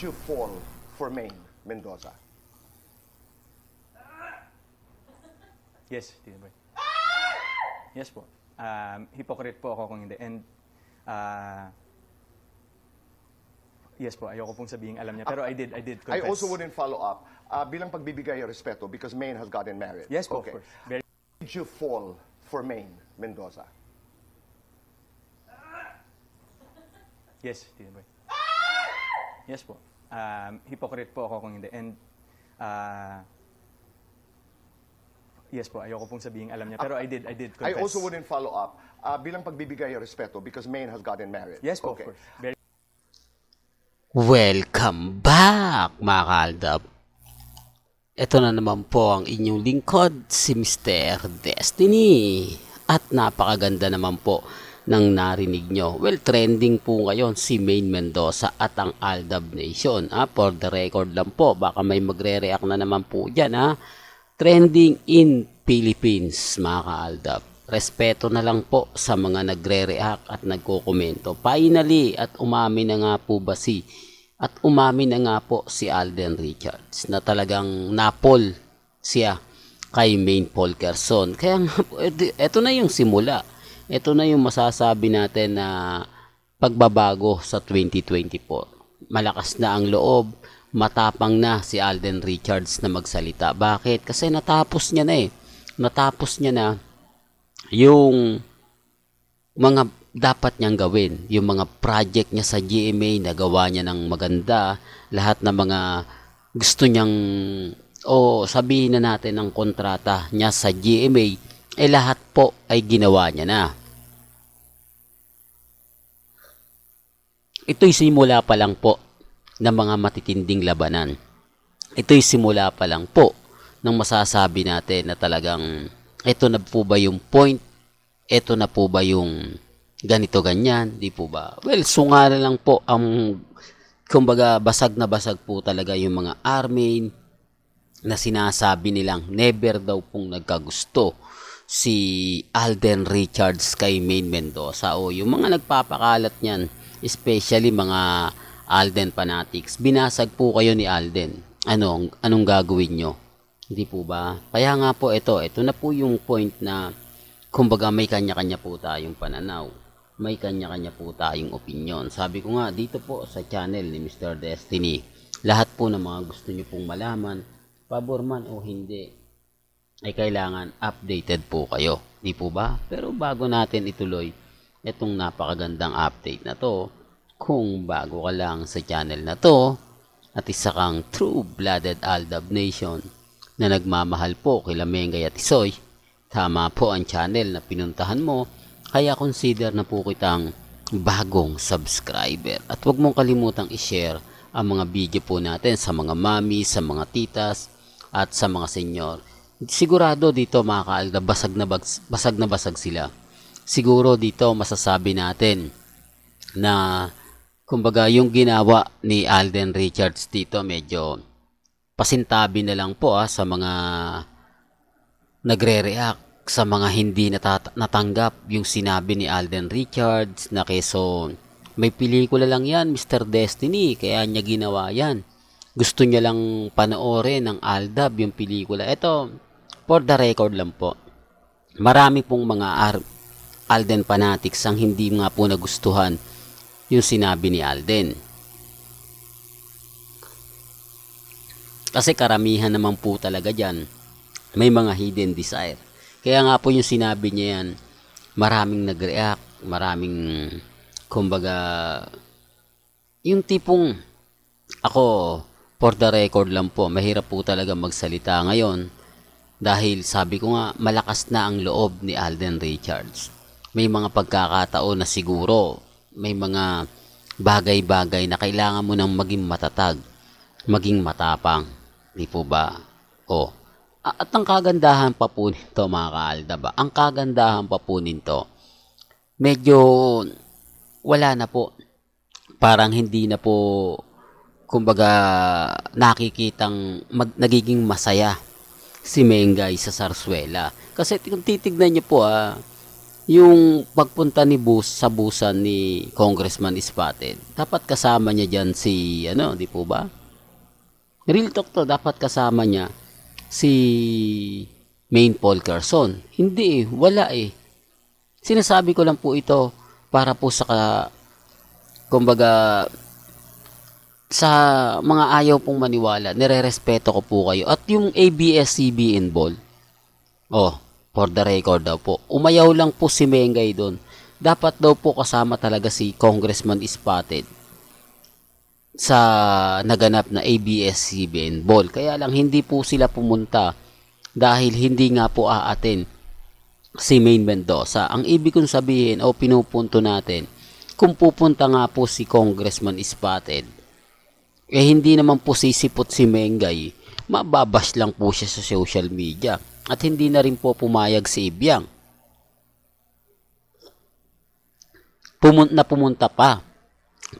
you fall for Maine Mendoza? Yes, Tito Boy. Yes po. Hypocrite po ako kung hindi. And yes po, ayoko pong sabihin alam niya. Pero I did confess. I also wouldn't follow up. Bilang pagbibigay ng respeto because Maine has gotten married. Yes po, of course. Did you fall for Maine Mendoza? Yes, Tito Boy. Yes po. Hypocrite po ako kung hindi. And yes po, ayoko pong sabihin alam niya. Pero I did confess. I also wouldn't follow up. Bilang pagbibigay ng respeto because Maine has gotten married. Yes po, of course. Welcome back, mga kaaldab. Ito na naman po ang inyong lingkod, si Mr. Destiny. At napakaganda naman po ng narinig nyo. Well, trending po ngayon si Maine Mendoza at ang Aldab Nation. For the record lang po, baka may magre-react na naman po dyan. Trending in Philippines, mga kaaldab. Respeto na lang po sa mga nagre-react at nagko-komento. Finally, at umamin na nga po si Alden Richards na talagang napol siya kay Maine Polkerson. Kaya nga po, ito na yung simula. Ito na yung masasabi natin na pagbabago sa 2024. Malakas na ang loob, matapang na si Alden Richards na magsalita. Bakit? Kasi natapos niya na yung mga dapat niyang gawin, yung mga project niya sa GMA, nagawa niya ng maganda, lahat ng mga gusto niyang, sabihin na natin ang kontrata niya sa GMA, lahat po ay ginawa niya na. Ito'y simula pa lang po ng mga matitinding labanan. Ito'y simula pa lang po ng masasabi natin na talagang ito na po ba yung point? Ito na po ba yung ganito ganyan? Di po ba? Well, sungala lang po ang kumbaga basag na basag po talaga yung mga army na sinasabi nilang never daw pong nagkagusto si Alden Richards kay Maine Mendoza. O yung mga nagpapakalat niyan, especially mga Alden fanatics, binasag po kayo ni Alden. Anong gagawin nyo? Hindi po ba? Kaya nga po ito na po yung point na kumbaga may kanya-kanya po tayong pananaw. May kanya-kanya po tayong opinion. Sabi ko nga dito po sa channel ni Mr. Destiny, lahat po ng mga gusto nyo pong malaman, pabor man o hindi, ay kailangan updated po kayo. Di po ba? Pero bago natin ituloy itong napakagandang update na to, kung bago ka lang sa channel na to, at isa kang true-blooded Aldab Nation, na nagmamahal po kila Mengay at Isoy, tama po ang channel na pinuntahan mo, kaya consider na po kitang bagong subscriber. At huwag mong kalimutang i-share ang mga video po natin sa mga mami, sa mga titas, at sa mga senyor. Sigurado dito mga kaaldab, basag na basag sila. Siguro dito masasabi natin na kumbaga yung ginawa ni Alden Richards dito medyo pasintabi na lang po sa mga nagre-react, sa mga hindi natanggap yung sinabi ni Alden Richards na keso may pelikula lang yan, Mr. Destiny, kaya niya ginawa yan. Gusto niya lang panoorin ng Aldab yung pelikula. Ito, for the record lang po, marami pong mga Alden fanatics ang hindi nga po nagustuhan yung sinabi ni Alden. Kasi karamihan naman po talaga dyan, may mga hidden desire. Kaya nga po yung sinabi niya yan, maraming nag-react, maraming, kumbaga, yung tipong, ako, for the record lang po, mahirap po talaga magsalita ngayon, dahil sabi ko nga, malakas na ang loob ni Alden Richards. May mga pagkakataon na siguro, may mga bagay-bagay na kailangan mo nang maging matatag, maging matapang. Di po ba? At ang kagandahan pa po nito mga kaaldab, ang kagandahan pa po nito, medyo wala na po. Parang hindi na po, kumbaga, nakikitang nagiging masaya si Mengay sa Sarsuela. Kasi kung titignan niyo po, yung pagpunta ni sa busan ni Congressman Spotted, dapat kasama niya dyan si, di po ba? Real talk to, dapat kasama niya si Maine Paul Carson. Hindi wala Sinasabi ko lang po ito para po kumbaga, sa mga ayaw pong maniwala, nirerespeto ko po kayo. At yung ABS-CBN ball, for the record daw po, umayaw lang po si Mengay doon. Dapat daw po kasama talaga si Congressman Spotted sa naganap na ABS-CBN ball. Kaya lang hindi po sila pumunta dahil hindi nga po aatin si Maine Mendoza. Ang ibig kong sabihin pinupunto natin, kung pupunta nga po si Congressman Spotted, hindi naman po sisipot si Mengay, mababash lang po siya sa social media. At hindi na rin po pumayag si Ibiang. Pumunta pa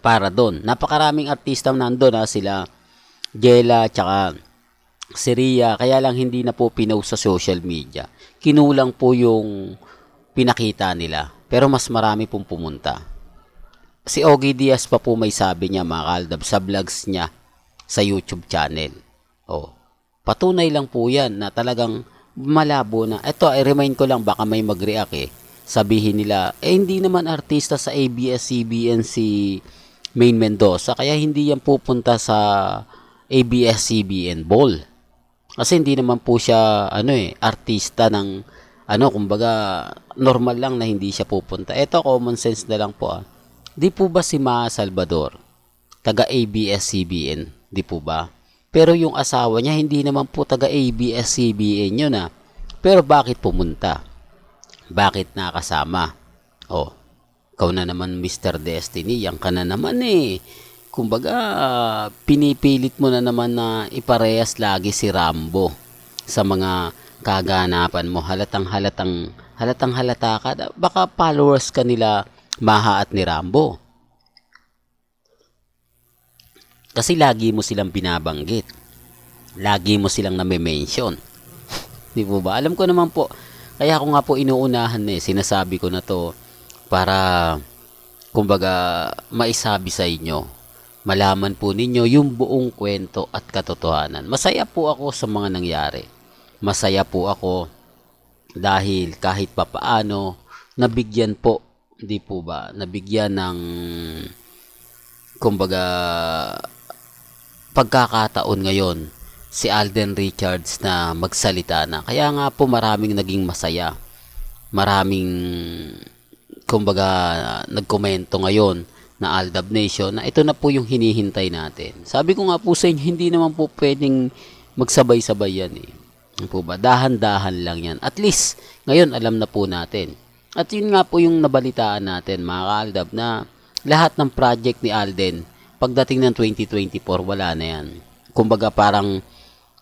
para doon. Napakaraming artista nandun sila Jella tsaka si Ria, kaya lang hindi na po pinost sa social media. Kinulang po yung pinakita nila. Pero mas marami pong pumunta. Si Ogie Diaz pa po may sabi niya, mga kaldab, sa vlogs niya sa YouTube channel. Patunay lang po yan na talagang malabo na. Ito, i-remind ko lang, baka may mag-react Sabihin nila, hindi naman artista sa ABS-CBN si Maine Mendoza, kaya hindi yan pupunta sa ABS-CBN ball. Kasi hindi naman po siya, artista ng, kumbaga, normal lang na hindi siya pupunta. Ito, common sense na lang po. Di po ba si Maa Salvador, taga ABS-CBN? Di po ba? Pero yung asawa niya, hindi naman po taga ABS-CBN yun Pero bakit pumunta? Bakit nakasama? Ikaw na naman Mr. Destiny, yan ka na naman Kumbaga, pinipilit mo na naman na iparehas lagi si Rambo sa mga kaganapan mo. Halatang halata ka. Baka followers ka nila Maha at ni Rambo. Kasi lagi mo silang binabanggit. Lagi mo silang name-mention. Di po ba? Alam ko naman po. Kaya ako nga po inuunahan sinasabi ko na to para kumbaga maisabi sa inyo. Malaman po ninyo yung buong kwento at katotohanan. Masaya po ako sa mga nangyari. Masaya po ako dahil kahit papaano nabigyan po, di po ba? Nabigyan ng kumbaga pagkakataon ngayon si Alden Richards na magsalita na. Kaya nga po maraming naging masaya. Maraming kumbaga nagkomento ngayon na Aldab Nation na ito na po yung hinihintay natin. Sabi ko nga po sa inyo, hindi naman po pwedeng magsabay-sabay yan Po ba? Dahan-dahan lang yan. At least, ngayon alam na po natin. At yun nga po yung nabalitaan natin, mga Aldab, na lahat ng project ni Alden, pagdating ng 2024, wala na yan. Kumbaga parang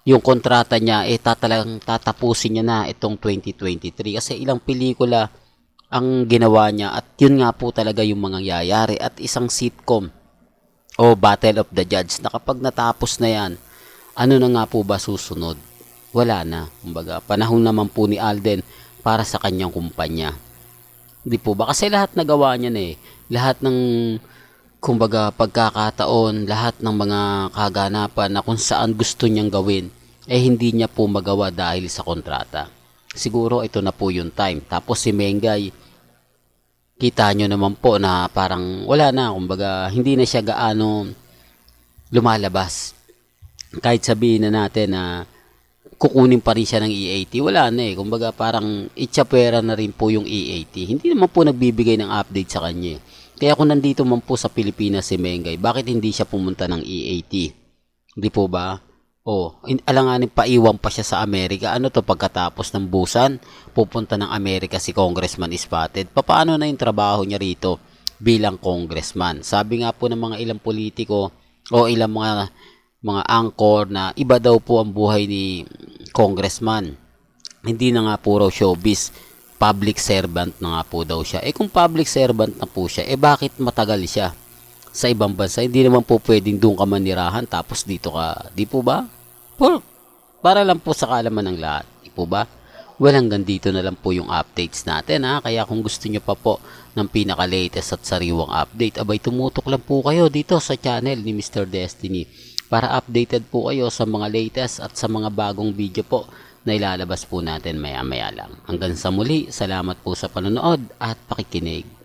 yung kontrata niya, talagang tatapusin niya na itong 2023. Kasi ilang pelikula ang ginawa niya at yun nga po talaga yung mga nangyayari at isang sitcom o Battle of the Judge na kapag natapos na yan, ano na nga po ba susunod? Wala na. Kumbaga, panahon naman po ni Alden para sa kanyang kumpanya. Hindi po ba? Kasi lahat nagawa niya lahat ng kumbaga pagkakataon, lahat ng mga kaganapan na kung saan gusto niyang gawin, hindi niya po magawa dahil sa kontrata. Siguro ito na po yung time. Tapos si Mengay, kita nyo naman po na parang wala na. Kumbaga, hindi na siya gaano lumalabas. Kahit sabihin na natin na kukunin pa rin siya ng E80, wala na Kumbaga, parang itsapwera na rin po yung E80. Hindi naman po nagbibigay ng update sa kanya. Kaya kung nandito man po sa Pilipinas si Mengay, bakit hindi siya pumunta ng E80? Hindi po ba? Alanganin paiwan pa siya sa Amerika. Ano to pagkatapos ng busan? Pupunta ng Amerika si Congressman Spotted. Paano na yung trabaho niya rito bilang congressman? Sabi nga po ng mga ilang politiko o ilang mga anchor na iba daw po ang buhay ni congressman. Hindi na nga po raw showbiz. Public servant na nga po daw siya. Kung public servant na po siya, bakit matagal siya sa ibang bansa? Hindi naman po pwedeng doon ka manirahan tapos dito ka, di po ba? Para lang po sa kaalaman ng lahat. Di po ba? Well, hanggang dito na lang po yung updates natin ha. Kaya kung gusto nyo pa po ng pinaka-latest at sariwang update, abay tumutok lang po kayo dito sa channel ni Mr. Destiny para updated po kayo sa mga latest at sa mga bagong video po na ilalabas po natin maya-maya lang. Hanggang sa muli, salamat po sa panonood at pakikinig.